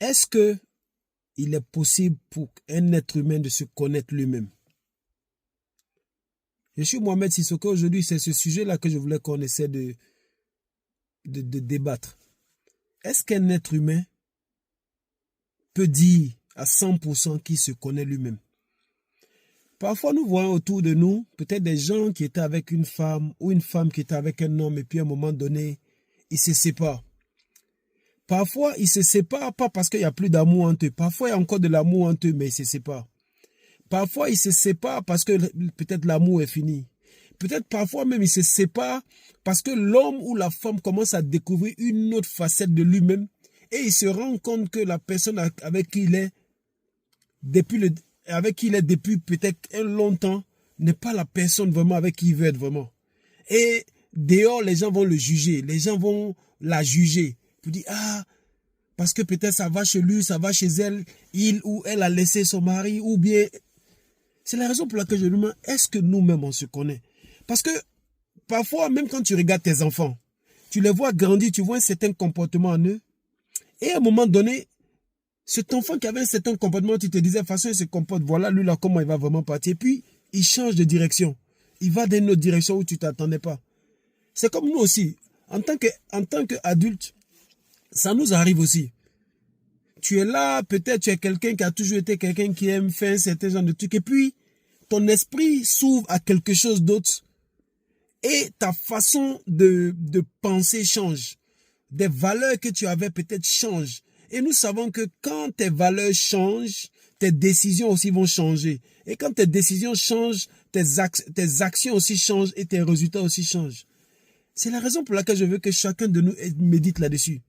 Est-ce que il est possible pour un être humain de se connaître lui-même? Je suis Mohamed Sissoko. Aujourd'hui, c'est ce sujet-là que je voulais qu'on essaie de débattre. Est-ce qu'un être humain peut dire à 100% qu'il se connaît lui-même? Parfois, nous voyons autour de nous peut-être des gens qui étaient avec une femme ou une femme qui était avec un homme et puis à un moment donné, ils se séparent. Parfois, ils se séparent pas parce qu'il n'y a plus d'amour entre eux. Parfois, il y a encore de l'amour entre eux, mais ils se séparent. Parfois, ils se séparent parce que peut-être l'amour est fini. Peut-être parfois même, ils se séparent parce que l'homme ou la femme commence à découvrir une autre facette de lui-même et il se rend compte que la personne avec qui il est depuis peut-être un longtemps n'est pas la personne vraiment avec qui il veut être vraiment. Et dehors, les gens vont le juger, les gens vont la juger. Pour dire, ah, parce que peut-être ça va chez lui, ça va chez elle, il ou elle a laissé son mari, ou bien... C'est la raison pour laquelle je me demande, est-ce que nous-mêmes on se connaît? Parce que parfois, même quand tu regardes tes enfants, tu les vois grandir, tu vois un certain comportement en eux, et à un moment donné, cet enfant qui avait un certain comportement, tu te disais, de toute façon, il se comporte, voilà, lui là, comment il va vraiment partir. Et puis, il change de direction. Il va dans une autre direction où tu ne t'attendais pas. C'est comme nous aussi. En tant qu'adulte, ça nous arrive aussi. Tu es là, peut-être tu es quelqu'un qui a toujours été quelqu'un qui aime faire un certain genre de truc. Et puis, ton esprit s'ouvre à quelque chose d'autre. Et ta façon de penser change. Des valeurs que tu avais peut-être changent. Et nous savons que quand tes valeurs changent, tes décisions aussi vont changer. Et quand tes décisions changent, tes actions aussi changent et tes résultats aussi changent. C'est la raison pour laquelle je veux que chacun de nous médite là-dessus.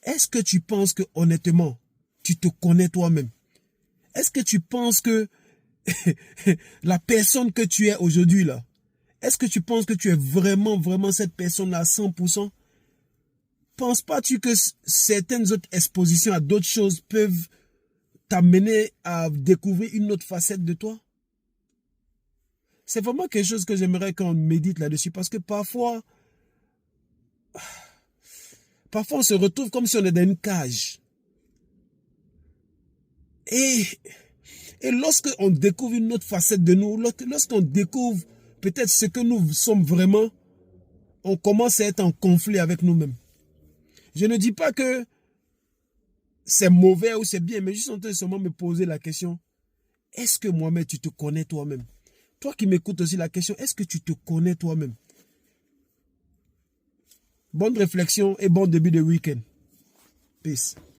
Est-ce que tu penses que honnêtement, tu te connais toi-même? Est-ce que tu penses que la personne que tu es aujourd'hui là, est-ce que tu penses que tu es vraiment cette personne-là à 100%? Penses-tu que certaines autres expositions à d'autres choses peuvent t'amener à découvrir une autre facette de toi? C'est vraiment quelque chose que j'aimerais qu'on médite là-dessus parce que parfois on se retrouve comme si on est dans une cage. Et lorsqu'on découvre une autre facette de nous, lorsqu'on découvre peut-être ce que nous sommes vraiment, on commence à être en conflit avec nous-mêmes. Je ne dis pas que c'est mauvais ou c'est bien, mais juste en train de seulement me poser la question, est-ce que Mohamed, tu te connais toi-même? Toi qui m'écoutes aussi la question, est-ce que tu te connais toi-même? Bonne réflexion et bon début de week-end. Peace.